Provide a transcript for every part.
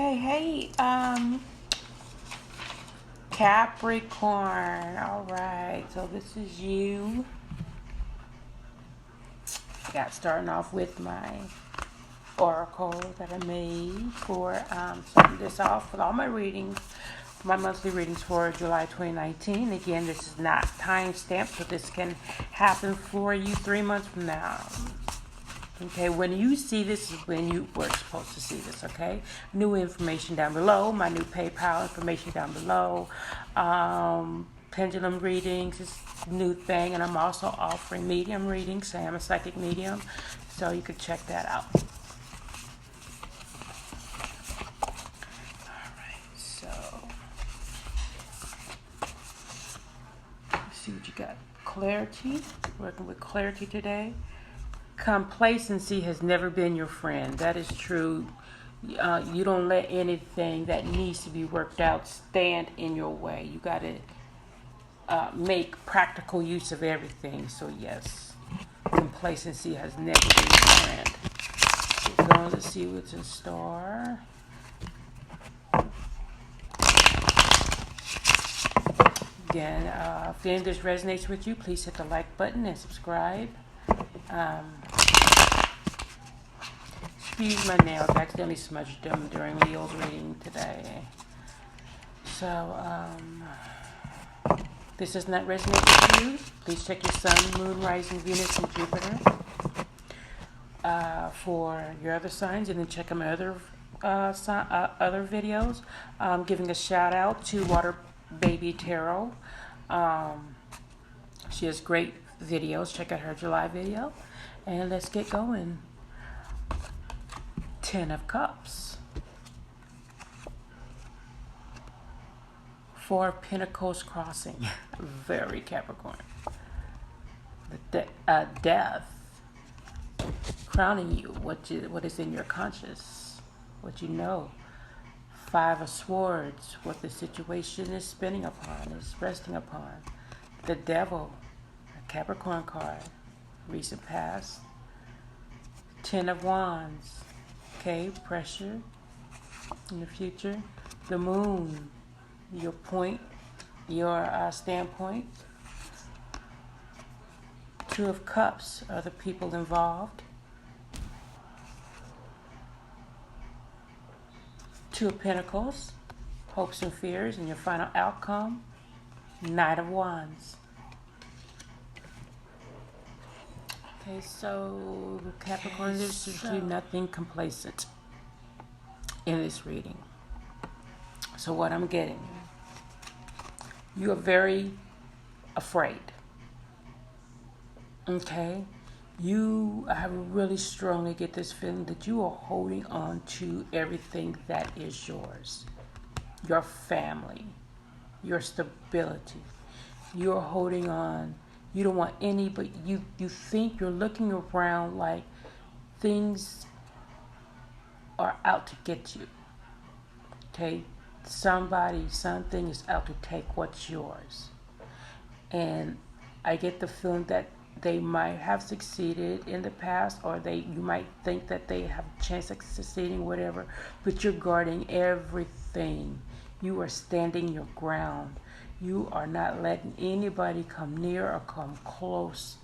Okay, hey, Capricorn. All right, so this is you. I got starting off with my oracle that I made for starting this off with all my readings, my monthly readings for July 2019. Again, this is not time stamped, so this can happen for you 3 months from now. Okay, when you see this is when you were supposed to see this, okay? New information down below, my new PayPal information down below. Pendulum readings is a new thing, and I'm also offering medium readings. Say I'm a psychic medium, so you could check that out. Alright, so let's see what you got. Clarity, working with clarity today. Complacency has never been your friend. That is true. You don't let anything that needs to be worked out stand in your way. You got to make practical use of everything. So yes, complacency has never been your friend. Keep going to see what's in store. Again, if any of this resonates with you, please hit the like button and subscribe. Excuse my nails, I accidentally smudged them during Leo's reading today. So, this does not resonate with you. Please check your sun, moon, rising, Venus, and Jupiter for your other signs, and then check out my other videos. Giving a shout out to Water Baby Tarot. She has great videos. Check out her July video, and let's get going. 10 of Cups, 4 of Pentacles crossing, very Capricorn. The Death, crowning you, what is in your conscious, what you know. 5 of Swords, what the situation is spinning upon, is resting upon. The Devil, a Capricorn card, recent past. 10 of Wands, okay, pressure in the future. The Moon, your point, your standpoint. 2 of Cups are the people involved. 2 of Pentacles, hopes and fears, and your final outcome. Knight of Wands. Okay, so Capricorn, there's usually nothing complacent in this reading. So what I'm getting, you are very afraid. Okay? I really strongly get this feeling that you are holding on to everything that is yours. Your family, your stability. You're holding on. You don't want any, but you think you're looking around like things are out to get you. Okay? Something is out to take what's yours. And I get the feeling that they might have succeeded in the past, or you might think that they have a chance of succeeding, whatever, but you're guarding everything. You are standing your ground. You are not letting anybody come near or come close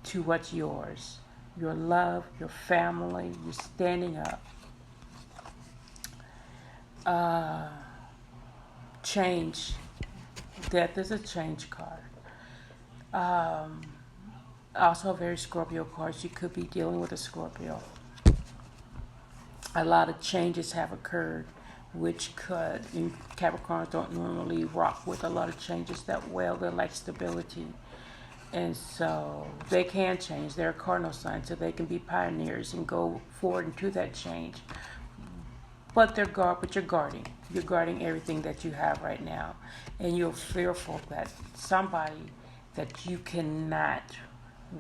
to what's yours. Your love, your family, you're standing up. Change. Death is a change card. Also a very Scorpio card. You could be dealing with a Scorpio. A lot of changes have occurred, which Capricorns don't normally rock with a lot of changes that well. They like stability. And so they can change. They're a cardinal sign, so they can be pioneers and go forward into that change. But you're guarding. You're guarding everything that you have right now. And you're fearful that somebody that you cannot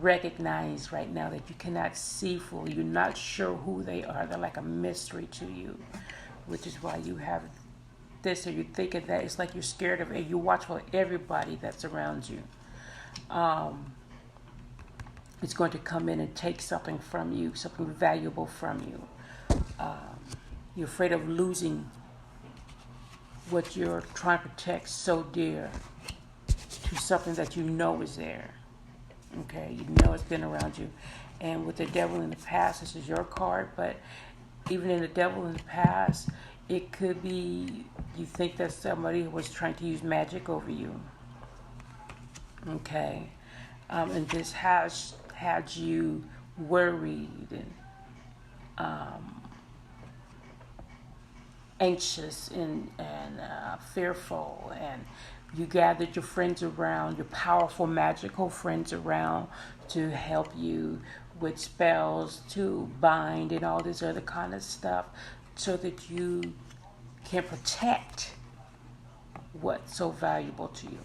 recognize right now, that you cannot see fully, you're not sure who they are. They're like a mystery to you, which is why you have this, or you're thinking that it's like you're scared of it. You watch for everybody that's around you. It's going to come in and take something from you, something valuable from you. You're afraid of losing what you're trying to protect so dear to something that you know is there. Okay, you know it's been around you. And with the devil in the past, this is your card, but even in the devil in the past, it could be you think that somebody was trying to use magic over you. Okay, and this has had you worried and anxious and fearful, and you gathered your friends around, your powerful magical friends around to help you with spells to bind and all this other kind of stuff so that you can protect what's so valuable to you.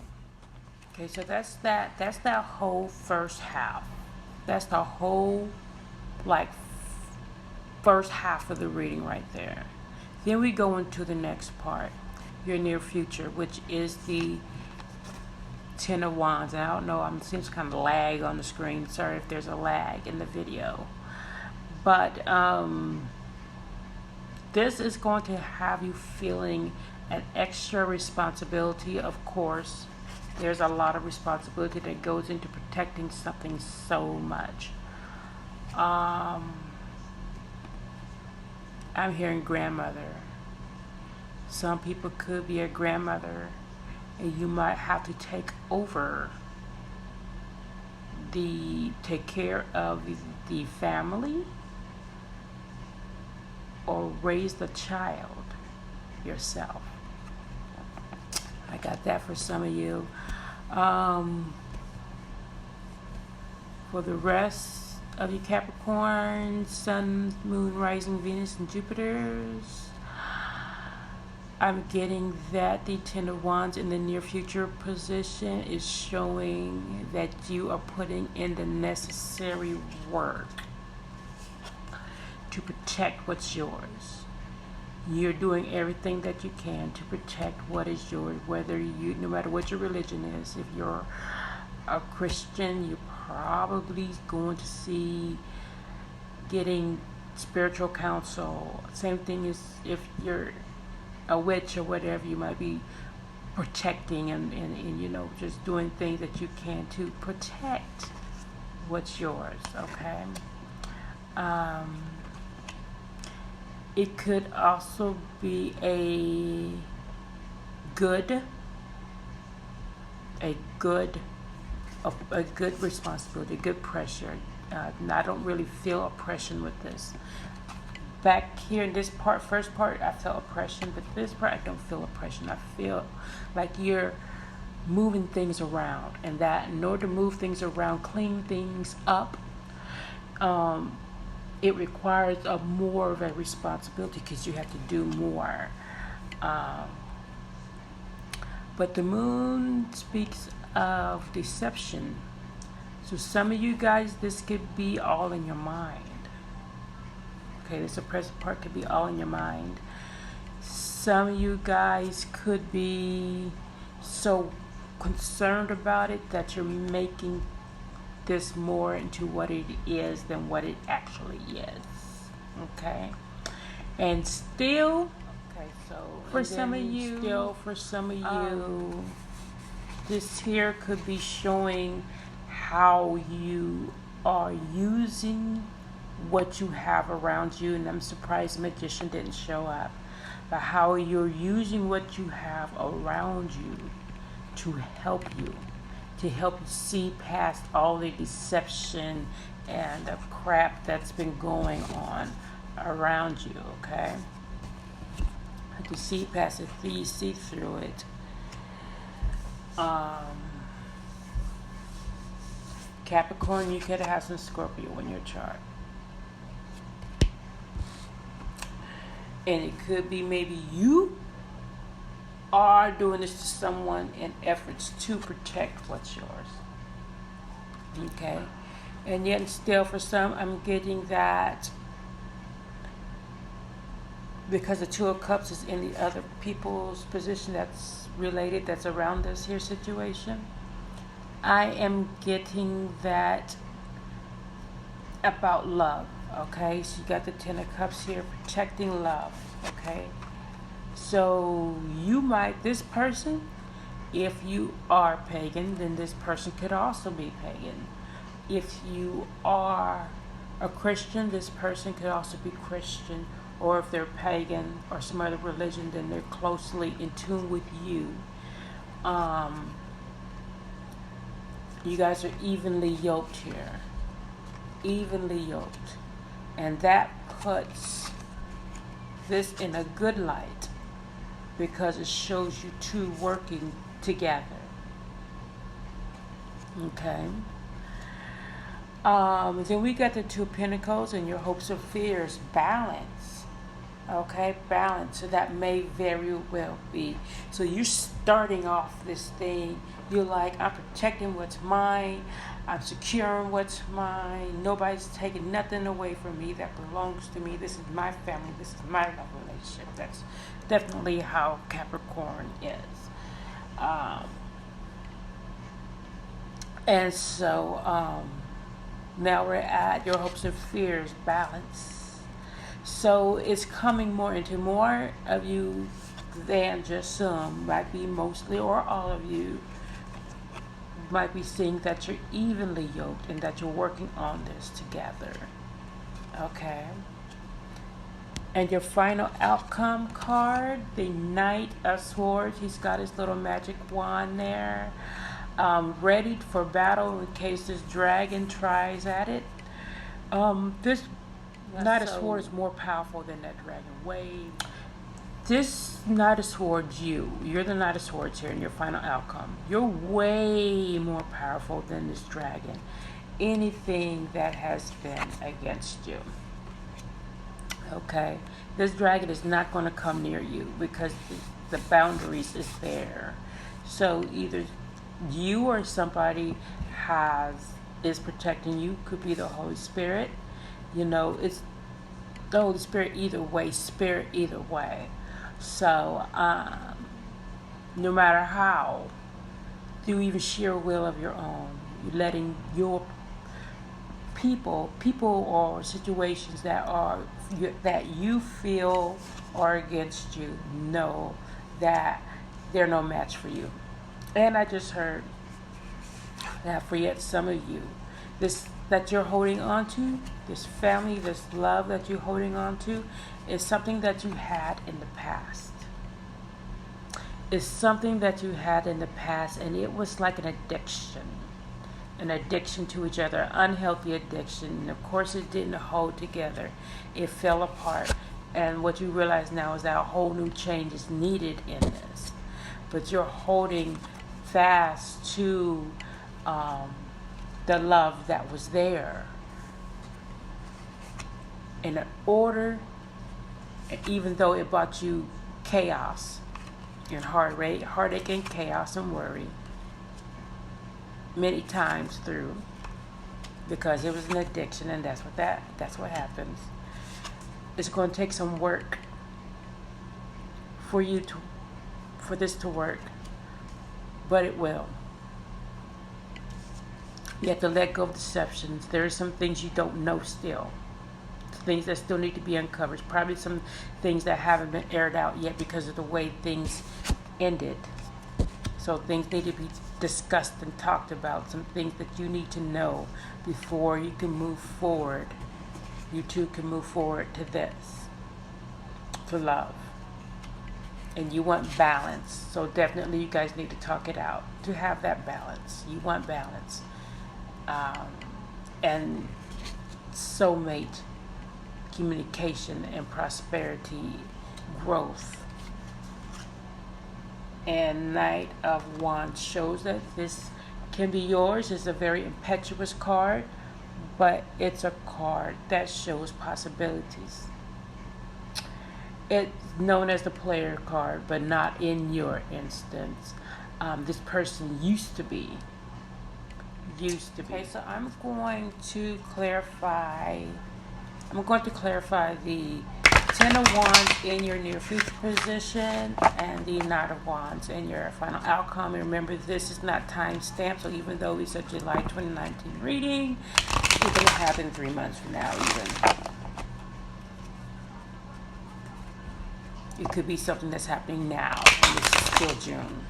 Okay, so that's that whole first half. That's the whole like first half of the reading right there. Then we go into the next part, your near future, which is the Ten of Wands. And I don't know, it seems kind of lag on the screen. Sorry if there's a lag in the video. But this is going to have you feeling an extra responsibility, of course. There's a lot of responsibility that goes into protecting something so much. I'm hearing grandmother. Some people could be a grandmother, and you might have to take care of the family or raise the child yourself. I got that for some of you. For the rest of you Capricorn, Sun, Moon, Rising, Venus, and Jupiters, I'm getting that the Ten of Wands in the near future position is showing that you are putting in the necessary work to protect what's yours. You're doing everything that you can to protect what is yours, no matter what your religion is. If you're a Christian, you're probably going to see getting spiritual counsel. Same thing as if you're a witch or whatever, you might be protecting and just doing things that you can to protect what's yours. Okay. It could also be a good responsibility, good pressure. And I don't really feel oppression with this. Back here in this first part, I felt oppression, but this part, I don't feel oppression. I feel like you're moving things around, and that in order to move things around, clean things up, it requires more of a responsibility because you have to do more. But the moon speaks of deception. So some of you guys, this could be all in your mind. Okay, this oppressive part could be all in your mind. Some of you guys could be so concerned about it that you're making this more into what it is than what it actually is. Okay, and still, so for some of you, this here could be showing how you are using what you have around you, and I'm surprised the Magician didn't show up, but how you're using what you have around you to help you see past all the deception and the crap that's been going on around you. Okay, to see past it, you see through it. Capricorn, you could have some Scorpio in your chart. And it could be maybe you are doing this to someone in efforts to protect what's yours. Okay? And yet still for some, I'm getting that because the Two of Cups is in the other people's position that's related, that's around this here situation. I am getting that about love. Okay, so you got the Ten of Cups here, protecting love. Okay, so you might, this person, if you are pagan, then this person could also be pagan. If you are a Christian, this person could also be Christian. Or if they're pagan or some other religion, then they're closely in tune with you. You guys are evenly yoked here. Evenly yoked. And that puts this in a good light because it shows you two working together. Okay. Then we got the Two of Pentacles and your hopes and fears. Balance. Okay, balance. So that may very well be. So you're starting off this thing. You're like, I'm protecting what's mine. I'm securing what's mine. Nobody's taking nothing away from me that belongs to me. This is my family. This is my love relationship. That's definitely how Capricorn is. And so now we're at your hopes and fears, balance. So it's coming more into more of you than just some. Might be mostly or all of you. Might be seeing that you're evenly yoked and that you're working on this together. Okay. And your final outcome card, the Knight of Swords. He's got his little magic wand there. Ready for battle in case this dragon tries at it. This Knight of Swords is more powerful than that dragon. This Knight of Swords, you're the Knight of Swords here in your final outcome. You're way more powerful than this dragon. Anything that has been against you. Okay, this dragon is not going to come near you because the boundaries is there. So either you or somebody is protecting you. Could be the Holy Spirit. You know, it's the Holy Spirit either way, spirit either way. So no matter how, through even sheer will of your own, you're letting your people or situations that you feel are against you know that they're no match for you. And I just heard that for yet some of you, this that you're holding on to, this family, this love that you're holding on to, is something that you had in the past. It's something that you had in the past, and it was like an addiction to each other, unhealthy addiction. And of course, it didn't hold together. It fell apart. And what you realize now is that a whole new change is needed in this. But you're holding fast to the love that was there. In order, even though it brought you chaos and heartache and chaos and worry many times through, because it was an addiction, and that's what happens. It's going to take some work for this to work, but it will. You have to let go of deceptions. There are some things you don't know still. Things that still need to be uncovered. Probably some things that haven't been aired out yet because of the way things ended. So things need to be discussed and talked about. Some things that you need to know before you can move forward. You two can move forward to this. To love. And you want balance. So definitely you guys need to talk it out. To have that balance. You want balance. And soulmate communication and prosperity, growth. And Knight of Wands shows that this can be yours. It's a very impetuous card, but it's a card that shows possibilities. It's known as the player card, but not in your instance. This person used to be. Okay, so I'm going to clarify the Ten of Wands in your near future position and the Knight of Wands in your final outcome. And remember, this is not time stamped, so even though it's a July 2019 reading, It can happen 3 months from now even. It could be something that's happening now, and it's still June.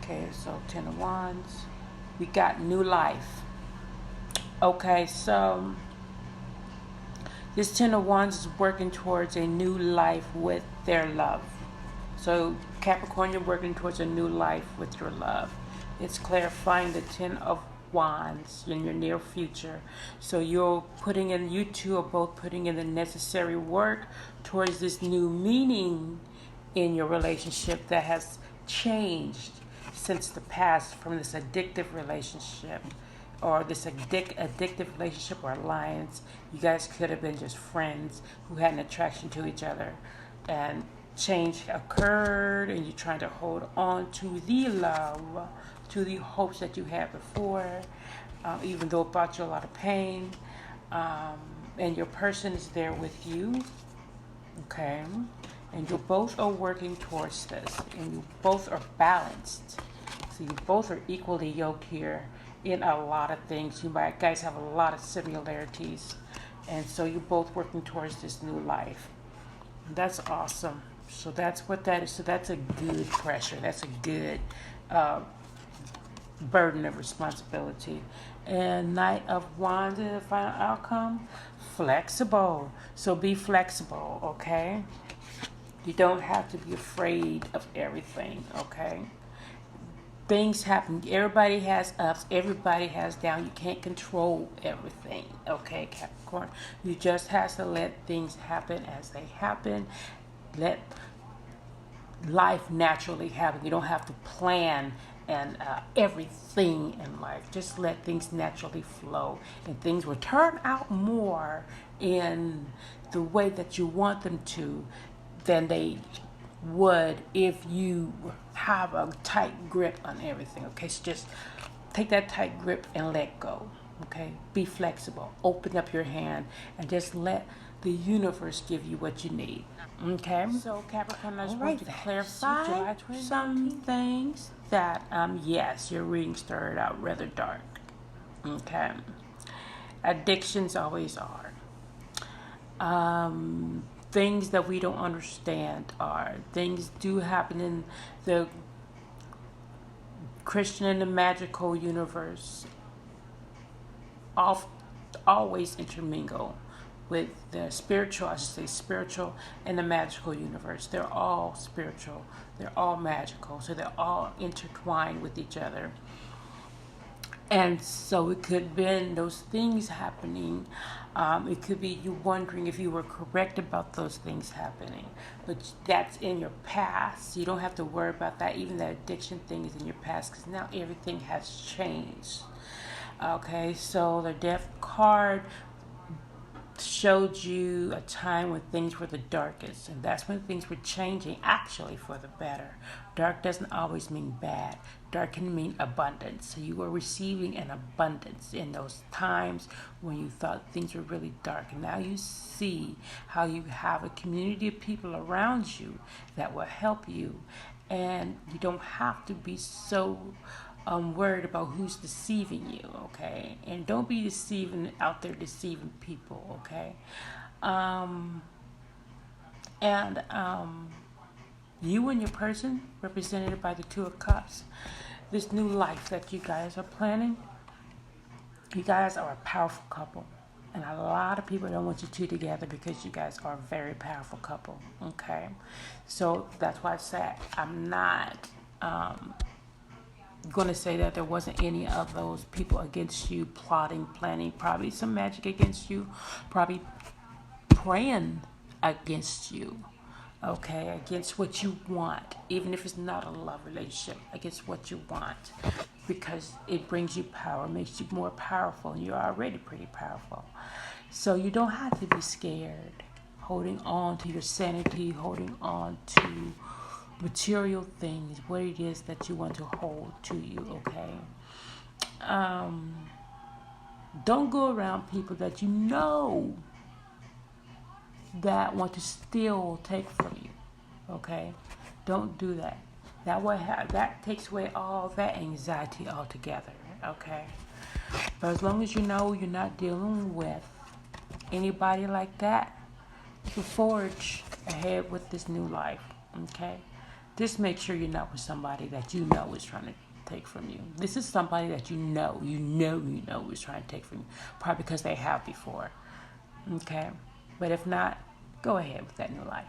Okay, so 10 of Wands. We got new life. Okay, so this 10 of Wands is working towards a new life with their love. So Capricorn, you're working towards a new life with your love. It's clarifying the 10 of Wands in your near future. So you two are both putting in the necessary work towards this new meaning in your relationship that has changed since the past, from this addictive relationship or this addictive relationship or alliance. You guys could have been just friends who had an attraction to each other, and change occurred, and you're trying to hold on to the love, to the hopes that you had before, even though it brought you a lot of pain. And your person is there with you, okay? And you both are working towards this, and you both are balanced. So you both are equally yoked here in a lot of things. You guys have a lot of similarities, and so you're both working towards this new life. That's awesome. So that's what that is. So that's a good pressure. That's a good burden of responsibility. And Knight of Wands in the final outcome, flexible. So be flexible, okay? You don't have to be afraid of everything, okay? Things happen. Everybody has ups. Everybody has downs. You can't control everything, okay, Capricorn? You just have to let things happen as they happen. Let life naturally happen. You don't have to plan and everything in life. Just let things naturally flow, and things will turn out more in the way that you want them to than they would if you have a tight grip on everything. Okay, so just take that tight grip and let go. Okay, be flexible. Open up your hand and just let the universe give you what you need. Okay, so Capricorn, I just want to clarify some things that yes, your reading started out rather dark. Okay, addictions always are. Things that we don't understand are things do happen in the Christian and the magical universe. Always intermingle with the spiritual, I should say spiritual and the magical universe. They're all spiritual, they're all magical, so they're all intertwined with each other. And so it could have been those things happening. It could be you wondering if you were correct about those things happening. But that's in your past. You don't have to worry about that. Even that addiction thing is in your past, because now everything has changed. Okay, so the Death card showed you a time when things were the darkest, and that's when things were changing actually for the better. Dark doesn't always mean bad. Dark can mean abundance. So you were receiving an abundance in those times when you thought things were really dark, and now you see how you have a community of people around you that will help you, and you don't have to be so worried about who's deceiving you, okay? And don't be out there deceiving people, okay? You and your person, represented by the Two of Cups, this new life that you guys are planning, you guys are a powerful couple. And a lot of people don't want you two together because you guys are a very powerful couple, okay? So that's why I said I'm not going to say that there wasn't any of those people against you, plotting, planning, probably some magic against you, probably praying against you, okay, against what you want, even if it's not a love relationship, against what you want, because it brings you power, makes you more powerful, and you're already pretty powerful. So you don't have to be scared, holding on to your sanity, holding on to material things, what it is that you want to hold to you, okay? Don't go around people that you know that want to still take from you. Okay? Don't do that. That takes away all that anxiety altogether. Okay? But as long as you know you're not dealing with anybody like that, you can forge ahead with this new life. Okay? Just make sure you're not with somebody that you know is trying to take from you. This is somebody that you know is trying to take from you. Probably because they have before. Okay? But if not, go ahead with that new life.